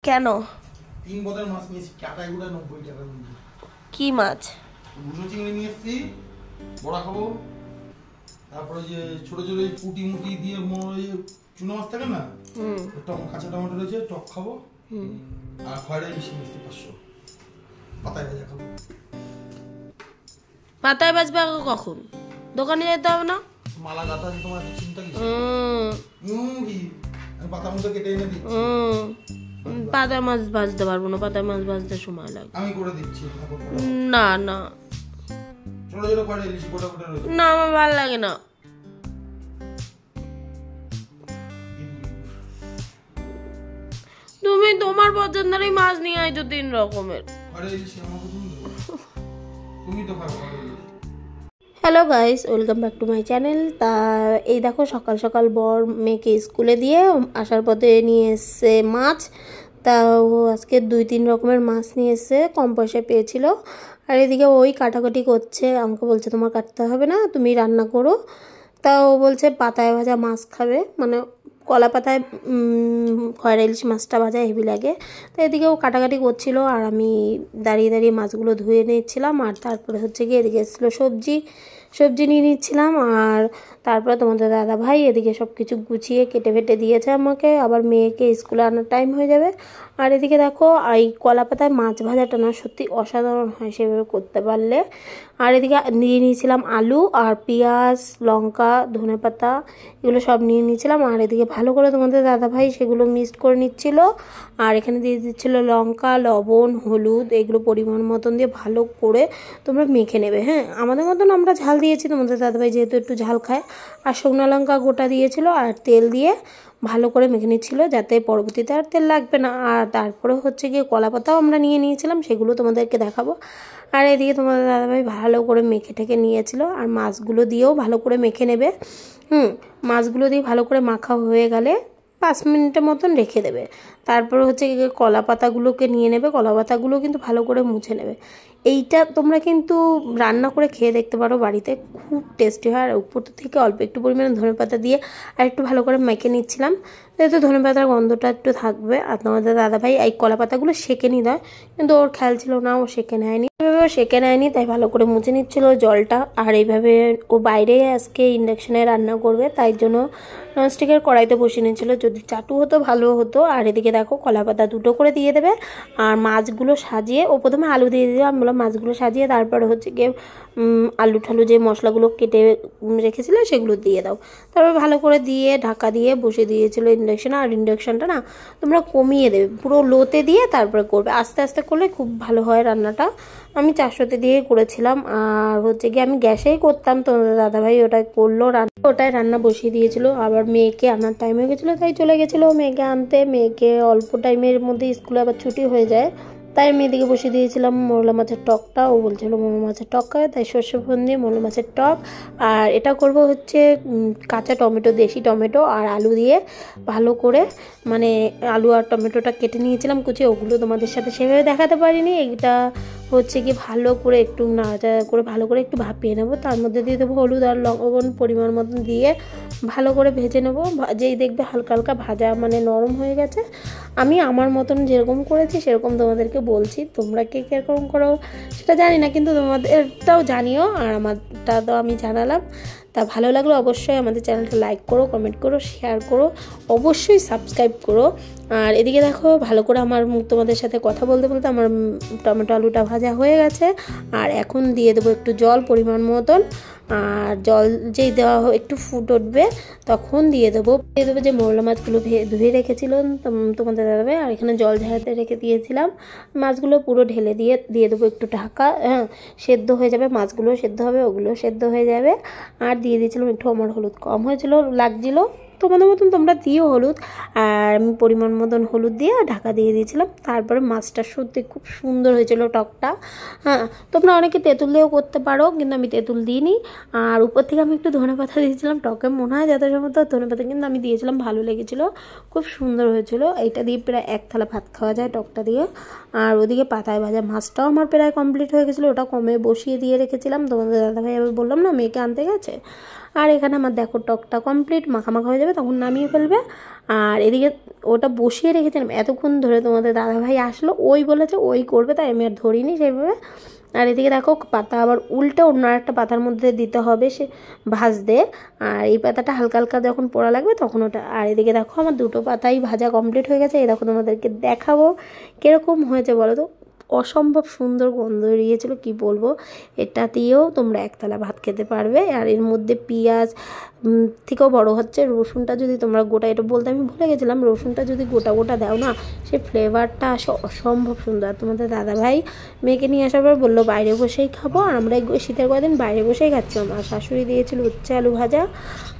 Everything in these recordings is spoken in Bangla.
কেন? 3 বোতল মাছ নিয়েছি, কাটাইগুলো 90 টাকা নিয়েছি। কি মাছ? ভুসো চিংড়ি নিয়ে এসেছি, বড়া খাবো। তারপরে যে ছোট ছোট পুঁটি মুটি দিয়ে চুনো মাছ থাকে না, কাঁচা টমেটো রয়েছে, টক খাবো। আর খয়রা ইলিশ নিয়েছি 500, পাতায় ভাজা খাবো। পাতায় ভাজবে কখন? দোকানে যেতে হবে না? মালা গাঁথা আছে, তোমার চিন্তা কি? কি আমি পাতা মুখে কেটে এনে দিচ্ছি। পাতায় মাছ ভাজতে পারবো না, পাতায় মাছ ভাজতে সময় লাগে। আমি করে দিচ্ছি। না না, ছোট ছোট খয়রা ইলিশ গোটা গোটা রয়েছে। না, আমার ভালো লাগে না। তুমি তোমার পছন্দেরই মাছ নিয়ে আইছো 3 রকমের। খয়রা ইলিশ আমার পছন্দ, তুমি তো খাও। Hello guys, welcome back to my channel. তা এই দেখো, সকাল সকাল বর মেয়েকে স্কুলে দিয়ে আসার পথে নিয়ে এসছে মাছ। তা ও আজকে 2-3 রকমের মাছ নিয়ে এসছে, কম পয়সায় পেয়েছিল। আর এদিকে ওই কাটাকাটি করছে, আমাকে বলছে তোমার কাটতে হবে না, তুমি রান্না করো। তা ও বলছে পাতায় ভাজা মাছ খাবে, মানে কলা পাতায় খয়রা ইলিশ মাছটা ভাজা হেভি লাগে। তো এদিকে ও কাটাকাটি করছিল আর আমি দাঁড়িয়ে দাঁড়িয়ে মাছগুলো ধুয়ে নিচ্ছিলাম। আর তারপরে হচ্ছে গিয়ে এদিকে এসেছিলো সবজি নিয়ে নিচ্ছিলাম। আর তারপরে তোমাদের দাদা ভাই এদিকে সব কিছু গুছিয়ে কেটে ফেটে দিয়েছে আমাকে, আবার মেয়েকে স্কুলে আনার টাইম হয়ে যাবে। আর এদিকে দেখো, এই কলা পাতায় মাছ ভাজাটা না সত্যি অসাধারণ হয় সেভাবে করতে পারলে। আর এদিকে নিয়ে নিয়েছিলাম আলু আর পেঁয়াজ, লঙ্কা, ধনেপাতা, এগুলো সব নিয়ে নিয়েছিলাম। আর এদিকে ভালো করে তোমাদের দাদাভাই সেগুলো মিক্সড করে নিচ্ছিল। আর এখানে দিয়ে দিচ্ছিল লঙ্কা, লবণ, হলুদ, এগুলো পরিমাণ মতন দিয়ে ভালো করে তোমরা মেখে নেবে। হ্যাঁ, আমাদের মতন আমরা ঝাল দিয়েছি, তোমাদের দাদাভাই যেহেতু একটু ঝাল খায়। আর শুকনো লঙ্কা গোটা দিয়েছিল আর তেল দিয়ে ভালো করে মেখে নিচ্ছিল, যাতে পরবর্তীতে আর তেল লাগবে না। আর তারপরে হচ্ছে গিয়ে কলা পাতাও আমরা নিয়ে নিয়েছিলাম, সেগুলো তোমাদেরকে দেখাবো। আর এদিকে তোমাদের দাদাভাই ভালো করে মেখে ঠেকে নিয়েছিল। আর মাছগুলো দিয়েও ভালো করে মেখে নেবে। মাছগুলো দিয়ে ভালো করে মাখা হয়ে গেলে 5 মিনিটের মতন রেখে দেবে। তারপরে হচ্ছে কলা পাতাগুলোকে নিয়ে নেবে, কলা পাতাগুলো কিন্তু ভালো করে মুছে নেবে। এইটা তোমরা কিন্তু রান্না করে খেয়ে দেখতে পারো বাড়িতে, খুব টেস্টি হয়। আর উপর থেকে অল্প একটু পরিমাণে ধনেপাতা দিয়ে আর একটু ভালো করে মেখে নিচ্ছিলাম, যেহেতু ধনেপাতার গন্ধটা একটু থাকবে। আর তোমাদের দাদাভাই এই কলা পাতাগুলো সেঁকে নিয়ে দেয়, কিন্তু ওর খেয়াল ছিল না, ও সেঁকে নেয়নি। তাই ভালো করে মুছে নিচ্ছিল জলটা। আর এইভাবে ও বাইরে আজকে ইন্ডাকশনে রান্না করবে, তাই জন্য ননস্টিকের কড়াইতে বসিয়ে নিচ্ছিল। যদি চাটু হতো ভালো হতো। আর এদিকে দেখো, কলা পাতা 2টো করে দিয়ে দেবে। আর মাছগুলো সাজিয়ে, ও প্রথমে আলু দিয়ে দিলাম, আমি বললাম মাছগুলো সাজিয়ে তারপরে হচ্ছে গিয়ে আলু ঠালু যে মশলাগুলো কেটে রেখেছিল সেগুলো দিয়ে দাও। তারপর ভালো করে দিয়ে ঢাকা দিয়ে বসে দিয়েছিল ইন্ডাকশনে। আর ইন্ডাকশনটা না তোমরা কমিয়ে দেবে, পুরো লোতে দিয়ে তারপরে করবে, আস্তে আস্তে করলে খুব ভালো হয় রান্নাটা। আমি 400-তে দিয়ে করেছিলাম। আর হচ্ছে গিয়ে আমি গ্যাসেই করতাম, তোমাদের দাদাভাই ওটাই করলো, ওটাই রান্না বসিয়ে দিয়েছিল। আবার মেয়েকে আনার টাইম হয়ে গেছিলো, তাই চলে গেছিলো মেয়েকে আনতে। মেয়েকে অল্প টাইমের মধ্যে স্কুলে আবার ছুটি হয়ে যায়, তাই আমি এদিকে বসিয়ে দিয়েছিলাম মোরলা মাছের টকটা। ও বলছিল মোরলা মাছের টক খাবে, তাই সর্ষে ফোড়ন দিয়ে মোরলা মাছের টক। আর এটা করব হচ্ছে কাঁচা টমেটো, দেশি টমেটো আর আলু দিয়ে ভালো করে, মানে আলু আর টমেটোটা কেটে নিয়েছিলাম কুচিয়ে, ওগুলো তোমাদের সাথে সেভাবে দেখাতে পারিনি। এটা হচ্ছে কি ভালো করে একটু নাড়াচাড়া করে ভালো করে একটু ভাপিয়ে নেবো। তার মধ্যে দিয়ে দেবো হলুদ আর লবণ পরিমাণ মতন দিয়ে ভালো করে ভেজে নেবো। যেই দেখবে হালকা হালকা ভাজা মানে নরম হয়ে গেছে, আমি আমার মতন যেরকম করেছি সেরকম তোমাদেরকে বলছি। তোমরা কে কীরকম করো সেটা জানি না, কিন্তু তোমাদেরটাও জানিও আর আমারটা তো আমি জানালাম। তা ভালো লাগলো অবশ্যই আমাদের চ্যানেলটা লাইক করো, কমেন্ট করো, শেয়ার করো, অবশ্যই সাবস্ক্রাইব করো। আর এদিকে দেখো, ভালো করে আমার তোমাদের সাথে কথা বলতে বলতে আমার টমেটো আলুটা ভাজা হয়ে গেছে। আর এখন দিয়ে দেবো একটু জল পরিমাণ মতন। আর জল যেই দেওয়া একটু ফুট উঠবে তখন দিয়ে দেবো যে মোরলা মাছগুলো ধুয়ে রেখেছিলাম তোমাদের দাদাভাই। আর এখানে জল ঝাড়াতে রেখে দিয়েছিলাম, মাছগুলো পুরো ঢেলে দিয়ে দেবো একটু ঢাকা। হ্যাঁ, সেদ্ধ হয়ে যাবে, মাছগুলো সেদ্ধ হবে, ওগুলো সেদ্ধ হয়ে যাবে। আর দিয়ে দিয়েছিলাম একটু, আমার হলুদ কম হয়েছিল লাগছিলো, তোমাদের মতন তোমরা দিও হলুদ। আর আমি পরিমাণ মতন হলুদ দিয়ে ঢাকা দিয়ে দিয়েছিলাম। তারপরে মাছটা সত্যি খুব সুন্দর হয়েছিল টকটা। হ্যাঁ, তোমরা অনেকে তেঁতুল দিয়েও করতে পারো, কিন্তু আমি তেঁতুল দিইনি। আর উপর থেকে আমি একটু ধনেপাতা দিয়েছিলাম, টকে মনে হয় যত সম্ভবত ধনেপাতা কিন্তু আমি দিয়েছিলাম, ভালো লেগেছিলো, খুব সুন্দর হয়েছিল। এইটা দিয়ে প্রায় 1 থালা ভাত খাওয়া যায় টকটা দিয়ে। আর ওদিকে পাতায় ভাজা মাছটাও আমার প্রায় কমপ্লিট হয়ে গেছিলো, ওটা কমে বসিয়ে দিয়ে রেখেছিলাম। তোমাদের দাদাভাই আবার বললাম না মেয়েকে আনতে গেছে। আর এখানে আমার দেখো টকটা কমপ্লিট, মাখা মাখা হয়ে যাবে, তখন নামিয়ে ফেলবে। আর এদিকে ওটা বসিয়ে রেখেছিলাম এতক্ষণ ধরে, তোমাদের দাদাভাই আসলো, ওই বলেছে ওই করবে, তাই আমি আর ধরিনি সেইভাবে। আর এদিকে দেখো পাতা আবার উল্টে অন্য একটা পাতার মধ্যে দিতে হবে সে ভাজতে, আর এই পাতাটা হালকা হালকা যখন পোড়া লাগবে তখন ওটা। আর এদিকে দেখো আমার দুটো পাতাই ভাজা কমপ্লিট হয়ে গেছে। এই দেখো তোমাদেরকে দেখাবো কীরকম হয়েছে বলো তো, অসম্ভব সুন্দর গন্ধ বেরিয়েছিল, কি বলবো। এটা দিয়েও তোমরা একতলা ভাত খেতে পারবে। আর এর মধ্যে পেঁয়াজ থেকেও বড় হচ্ছে রসুনটা, যদি তোমরা গোটা, এটা বলতে আমি ভুলে গেছিলাম, রসুনটা যদি গোটা গোটা দাও না, সে ফ্লেভারটা আসে অসম্ভব সুন্দর। তোমাদের দাদাভাই মেয়েকে নিয়ে আসার পর বললো বাইরে বসেই খাবো, আর আমরা শীতের কয়েকদিন বাইরে বসেই খাচ্ছিলাম। আর শাশুড়ি দিয়েছিল উচ্ছে আলু ভাজা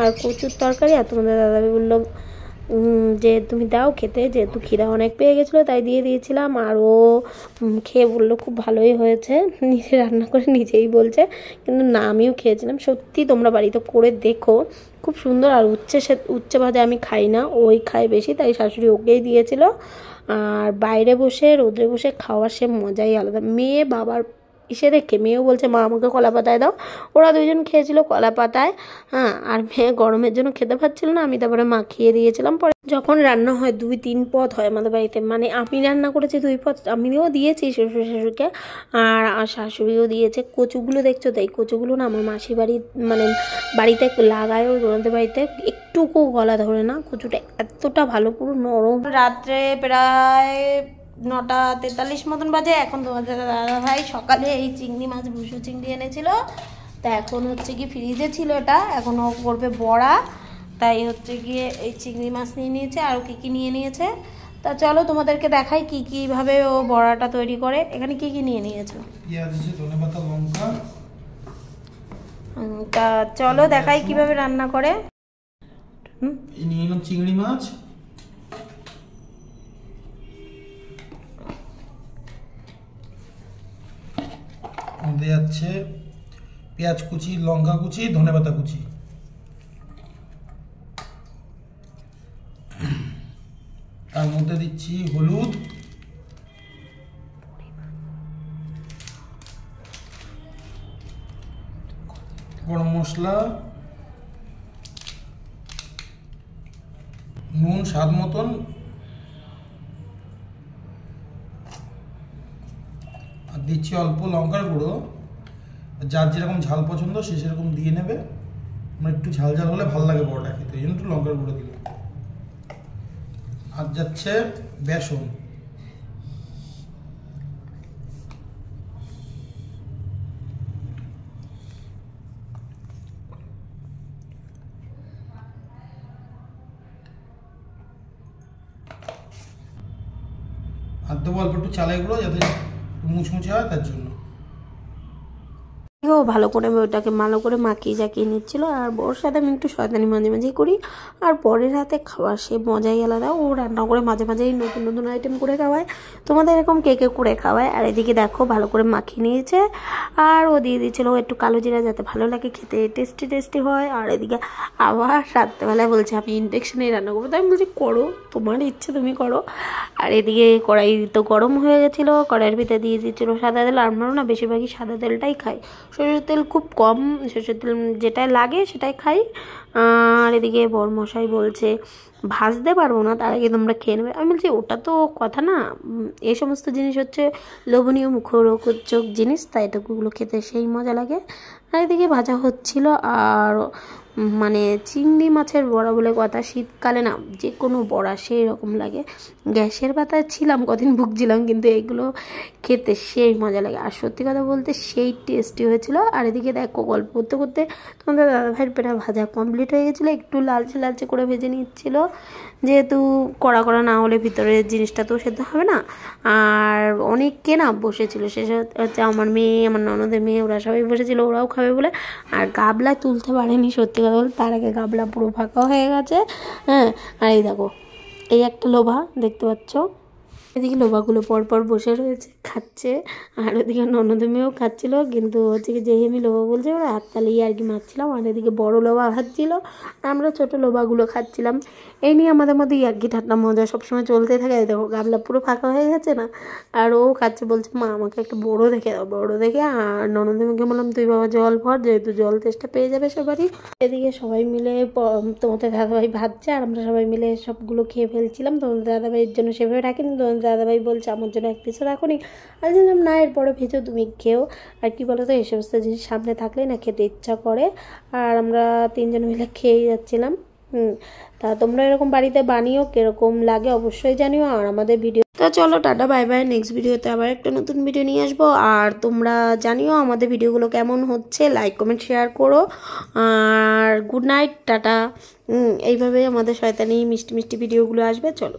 আর কচুর তরকারি। আর তোমাদের দাদাভাই বললো যে তুমি দাও খেতে, যেহেতু খিদা অনেক পেয়ে গেছিলো তাই দিয়ে দিয়েছিলাম। আর ও খেয়ে বললো খুব ভালোই হয়েছে, নিজে রান্না করে নিজেই বলছে, কিন্তু না আমিও খেয়েছিলাম। সত্যি তোমরা বাড়িতে করে দেখো, খুব সুন্দর। আর উচ্ছে ভাজা আমি খাই না, ওই খায় বেশি, তাই শাশুড়ি ওকেই দিয়েছিল। আর বাইরে বসে রোদে বসে খাওয়ার সে মজাই আলাদা। মেয়ে বাবার এসে দেখে মেয়েও বলছে মা আমাকে কলা পাতায় দাও, ওরা দুজন খেয়েছিল কলা পাতায়। হ্যাঁ, আর মেয়ে গরমের জন্য খেতে পারছিল না, আমি তারপরে মাখিয়ে দিয়েছিলাম। পরে যখন রান্না হয় 2-3 পদ হয় আমাদের বাড়িতে, মানে আমি রান্না করেছি 2 পদ, আমিও দিয়েছি শ্বশুর শাশুড়িকে, আর শাশুড়িও দিয়েছে। কচুগুলো দেখছো তো, এই কচুগুলো না আমার মাসি বাড়ি মানে বাড়িতে লাগায়, ওদের বাড়িতে একটুকু গলা ধরে না, কচুটা এতটা ভালো পুরো নরম। রাত্রে প্রায় 9:43 মতন বাজে। এখন তোমাদের দাদাভাই সকালে এই চিংড়ি মাছ ভুসো চিংড়ি এনেছিল, তা এখন হচ্ছে কি ফ্রিজে ছিল, এটা এখন ও করবে বড়া, তাই হচ্ছে গিয়ে এই চিংড়ি মাছ নিয়ে নিয়েছে। আর কি কি নিয়ে নিয়েছে তা চলো তোমাদেরকে দেখাই কি কিভাবে ও বড়াটা তৈরি করে। এখানে কি কি নিয়ে নিয়েছে, পেঁয়াজ আছে, ধনেপাতা, লঙ্কা। তা চলো দেখাই কিভাবে রান্না করে। এই নিয়ে নিলাম চিংড়ি মাছ, মধ্যে যাচ্ছে পেঁয়াজ কুচি, লঙ্কা কুচি, ধনেপাতা কুচি। তার মধ্যে দিচ্ছি হলুদ, গরম মশলা, নুন স্বাদ মতন, আর দিচ্ছি অল্প লঙ্কার গুঁড়ো। যার যেরকম ঝাল পছন্দ সে সেরকম দিয়ে নেবে, আমার একটু ঝাল ঝাল হলে ভালো লাগে বড়টা খেতে, এই জন্য একটু লঙ্কার গুঁড়ো দিলাম। আর যাচ্ছে বেসন, আর দেবো অল্প একটু চালের গুঁড়ো যাতে মুচমুচে হয় তার জন্য। ভালো করে ওটাকে ভালো করে মাখিয়ে জাকিয়ে নিচ্ছিল। আর ওর সাথে আমি একটু শয়তানি মাঝে মাঝেই করি, আর পরের হাতে খাওয়া সে মজাই আলাদা। ও রান্না করে মাঝে মাঝেই নতুন নতুন আইটেম করে খাওয়ায়, তোমাদের এরকম কে কে করে খাওয়ায়। আর এদিকে দেখো ভালো করে মাখিয়ে নিয়েছে, আর ও দিয়ে দিচ্ছিলো একটু কালো জিরা যাতে ভালো লাগে খেতে, টেস্টি টেস্টি হয়। আর এদিকে আবার রাত্রেবেলায় বলছে আমি ইন্ডাকশানেই রান্না করবো, তাই আমি বলছি করো, তোমার ইচ্ছে তুমি করো। আর এদিকে কড়াই তো গরম হয়ে গেছিলো, কড়াইয়ের ভিতরে দিয়ে দিচ্ছিলো সাদা তেল। আমরাও না বেশিরভাগই সাদা তেলটাই খাই, সরষের তেল খুব কম, সরষের তেল যেটা লাগে সেটাই খাই। আর এদিকে বরমশাই বলছে ভাজতে পারবো না, তার আগে তোমরা খেয়ে নেবে। আমি বলছি ওটা তো কথা না, এই সমস্ত জিনিস হচ্ছে লোভনীয় মুখরোচক জিনিস, তাই এটাগুলো খেতে সেই মজা লাগে। আর এদিকে ভাজা হচ্ছিল। আর মানে চিংড়ি মাছের বড়া বলে কথা, শীতকালে না যে কোনো বড়া সেই রকম লাগে। গ্যাসের পাতায় ছিলাম কদিন ভুগছিলাম, কিন্তু এগুলো খেতে সেই মজা লাগে। আর সত্যি কথা বলতে সেই টেস্টি হয়েছিল। আর এদিকে দেখো গল্প করতে করতে তোমাদের দাদাভাইয়ের পেটা ভাজা কমপ্লিট হয়ে গেছিলো, একটু লালচে লালচে করে ভেজে নিচ্ছিল, যেহেতু কড়া কড়া না হলে ভিতরের জিনিসটা তো সেদ্ধ হবে না। আর অনেককে না বসেছিল, শেষে হচ্ছে আমার মেয়ে, আমার ননদের মেয়ে, ওরা সবাই বসেছিল, ওরাও খাবে বলে। আর গাবলায় তুলতে পারেনি সত্যি কথা বলতে, তার আগে গাবলা পুরো ফাঁকা হয়ে গেছে। হ্যাঁ, আর এই দেখো এই একটা লোভা দেখতে পাচ্ছ, এদিকে লোবাগুলো পরপর বসে রয়েছে খাচ্ছে, আর ওদিকে ননদ মেয়েও খাচ্ছিল, কিন্তু হচ্ছে কি যেই আমি লোবা বলছে ওরা হাততালি আর কি মারছিলাম, আর এদিকে বড় লোবা খাচ্ছিল আর আমরা ছোট লোবাগুলো খাচ্ছিলাম। এই নিয়ে আমাদের মধ্যে ইয়ার্কি ঠাট্টা মজা সবসময় চলতে থাকে। দেখো গাবলা পুরো ফাঁকা হয়ে গেছে না, আর ও খাচ্ছে, বলছে মা আমাকে একটা বড় দেখে দাও, বড় দেখে। আর ননদ মেয়েকে বললাম তুই বাবা জল ভর, যেহেতু জল তেষ্টা পেয়ে যাবে সবারই। এদিকে সবাই মিলে তোমাদের দাদাভাই ভাবছে, আর আমরা সবাই মিলে সবগুলো খেয়ে ফেলছিলাম। তোমাদের দাদাভাইয়ের জন্য সেভাবে রাখিনি, তোমাদের দাদাভাই বলছে আমার জন্য এক পিসও রাখুনি। আর বললাম না, এরপরে ভেজো, তুমি খেও। আর কি বলো তো, এই সমস্ত জিনিস সামনে থাকলে না খেতে ইচ্ছা করে, আর আমরা তিনজন মিলে খেয়েই যাচ্ছিলাম। তা তোমরা এরকম বাড়িতে বানিও, কিরকম লাগে অবশ্যই জানিও। আর আমাদের ভিডিও তো চলো টাটা বাই বাই, নেক্সট ভিডিওতে আবার একটা নতুন ভিডিও নিয়ে আসবো। আর তোমরা জানিও আমাদের ভিডিওগুলো কেমন হচ্ছে, লাইক কমেন্ট শেয়ার করো। আর গুড নাইট, টাটা। এইভাবে আমাদের শয়তানি মিষ্টি মিষ্টি ভিডিওগুলো আসবে। চলো।